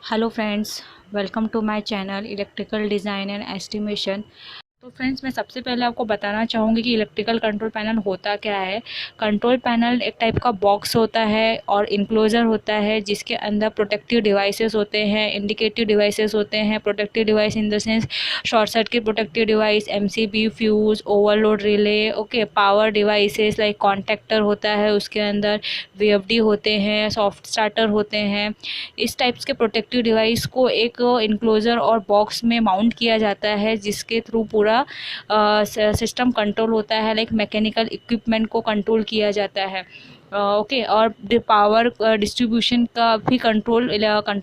Hello friends, welcome to my channel electrical design and estimation. तो friends, मैं सबसे पहले आपको बताना चाहूँगी कि इलेक्ट्रिकल कंट्रोल पैनल होता क्या है। कंट्रोल पैनल एक टाइप का बॉक्स होता है और इनक्लोजर होता है जिसके अंदर प्रोटेक्टिव डिवाइसेस होते हैं, इंडिकेटिव डिवाइसेस होते हैं। Protective device in the sense short circuit protective device, MCB, fuse, overload relay, okay. Power devices like contactor होता है, उसके अंदर वीएफडी होते हैं, सॉफ्ट स्टार्टर होते हैं। इस टाइप्स के प्रोटेक्टिव डिवाइस को एक इनक्लोजर और बॉक्स में माउंट किया जाता है जिसके थ्रू पूरा सिस्टम कंट्रोल होता है, लाइक मैकेनिकल इक्विपमेंट को कंट्रोल किया जाता है। ओके। और पावर डिस्ट्रीब्यूशन का भी कंट्रोल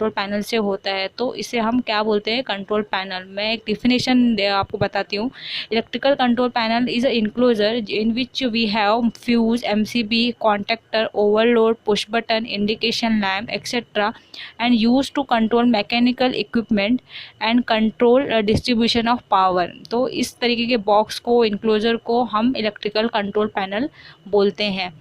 पैनल से होता है। तो इसे हम क्या बोलते हैं? Control panel. मैं एक डिफिनेशन आपको बताती हूँ। Electrical control panel is a enclosure in which we have fuse, MCB, contactor, overload, push button, indication lamp etcetera and used to control mechanical equipment and control distribution of power। तो इस तरीके के box को, enclosure को हम electrical control panel बोलते हैं।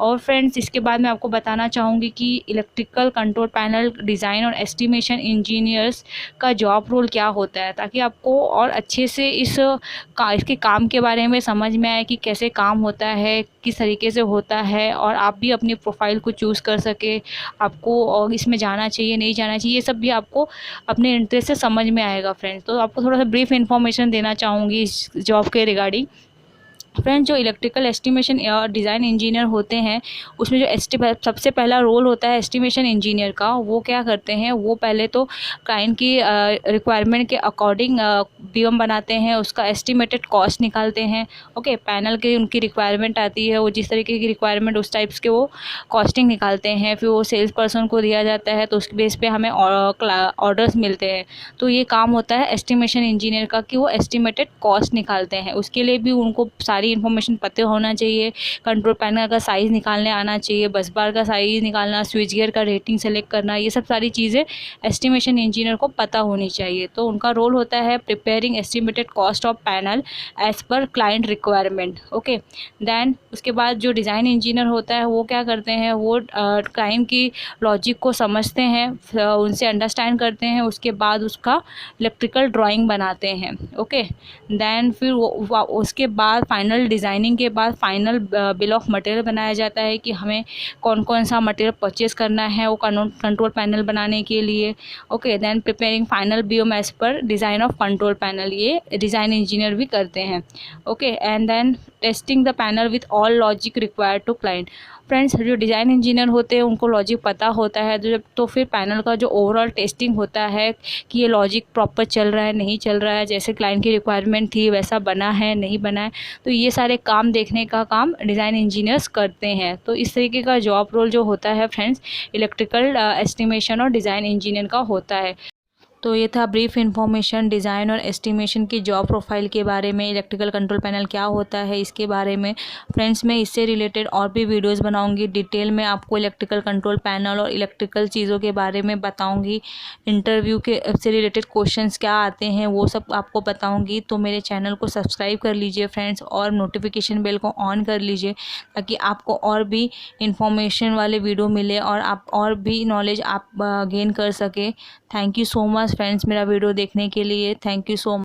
और फ्रेंड्स, इसके बाद मैं आपको बताना चाहूँगी कि इलेक्ट्रिकल कंट्रोल पैनल डिज़ाइन और एस्टिमेशन इंजीनियर्स का जॉब रोल क्या होता है, ताकि आपको और अच्छे से इसके काम के बारे में समझ में आए कि कैसे काम होता है, किस तरीके से होता है, और आप भी अपनी प्रोफाइल को चूज़ कर सके। आपको और इसमें जाना चाहिए, नहीं जाना चाहिए, ये सब भी आपको अपने इंटरेस्ट से समझ में आएगा फ्रेंड्स। तो आपको थोड़ा सा ब्रीफ इन्फॉर्मेशन देना चाहूँगी इस जॉब के रिगार्डिंग। फ्रेंड्स, जो इलेक्ट्रिकल एस्टिमेशन और डिज़ाइन इंजीनियर होते हैं, उसमें जो सबसे पहला रोल होता है एस्टिमेशन इंजीनियर का, वो क्या करते हैं? वो पहले तो क्लाइंट की रिक्वायरमेंट के अकॉर्डिंग बीएम बनाते हैं, उसका एस्टिमेटेड कॉस्ट निकालते हैं। ओके। पैनल की उनकी रिक्वायरमेंट आती है, वो जिस तरीके की रिक्वायरमेंट उस टाइप्स के वो कॉस्टिंग निकालते हैं। फिर वो सेल्स पर्सन को दिया जाता है, तो उसके बेस पे हमें ऑर्डर्स मिलते हैं। तो ये काम होता है एस्टिमेशन इंजीनियर का कि वो एस्टिमेटेड कॉस्ट निकालते हैं। उसके लिए भी उनको सारी इन्फॉर्मेशन पता होना चाहिए। कंट्रोल पैनल का साइज़ निकालने आना चाहिए, बस बार का साइज़ निकालना, स्विच गियर का रेटिंग सेलेक्ट करना, ये सब सारी चीज़ें एस्टिमेशन इंजीनियर को पता होनी चाहिए। तो उनका रोल होता है preparing estimated cost of panel as per client requirement. Okay. Then उसके बाद जो डिज़ाइन इंजीनियर होता है, वो क्या करते हैं? वो क्लाइंट की लॉजिक को समझते हैं, उनसे अंडरस्टैंड करते हैं, उसके बाद उसका इलेक्ट्रिकल ड्राइंग बनाते हैं। ओके। देन फिर उसके बाद फाइनल डिज़ाइनिंग के बाद फाइनल बिल ऑफ मटेरियल बनाया जाता है कि हमें कौन कौन सा मटेरियल परचेस करना है वो कंट्रोल पैनल बनाने के लिए। Okay. Then preparing final BM as per design of control panel, ये डिज़ाइन इंजीनियर भी करते हैं। Okay. And then testing the panel with all logic required to client. Friends, जो डिज़ाइन इंजीनियर होते हैं उनको लॉजिक पता होता है, तो फिर पैनल का जो ओवरऑल टेस्टिंग होता है कि ये लॉजिक प्रॉपर चल रहा है, नहीं चल रहा है, जैसे क्लाइंट की रिक्वायरमेंट थी वैसा बना है, नहीं बना है। तो ये सारे काम देखने का काम डिज़ाइन इंजीनियर्स करते हैं। तो इस तरीके का जॉब रोल जो होता है फ्रेंड्स, इलेक्ट्रिकल एस्टिमेशन और डिज़ाइन इंजीनियर का होता है। तो ये था ब्रीफ इन्फॉर्मेशन डिज़ाइन और एस्टिमेशन की जॉब प्रोफाइल के बारे में, इलेक्ट्रिकल कंट्रोल पैनल क्या होता है इसके बारे में। फ्रेंड्स, मैं इससे रिलेटेड और भी वीडियोस बनाऊंगी, डिटेल में आपको इलेक्ट्रिकल कंट्रोल पैनल और इलेक्ट्रिकल चीज़ों के बारे में बताऊंगी। इंटरव्यू के से रिलेटेड क्वेश्चंस क्या आते हैं वो सब आपको बताऊँगी। तो मेरे चैनल को सब्सक्राइब कर लीजिए फ्रेंड्स, और नोटिफिकेशन बेल को ऑन कर लीजिए ताकि आपको और भी इंफॉर्मेशन वाले वीडियो मिले और आप और भी नॉलेज आप गेन कर सके। Thank you so much friends, मेरा वीडियो देखने के लिए। Thank you so much.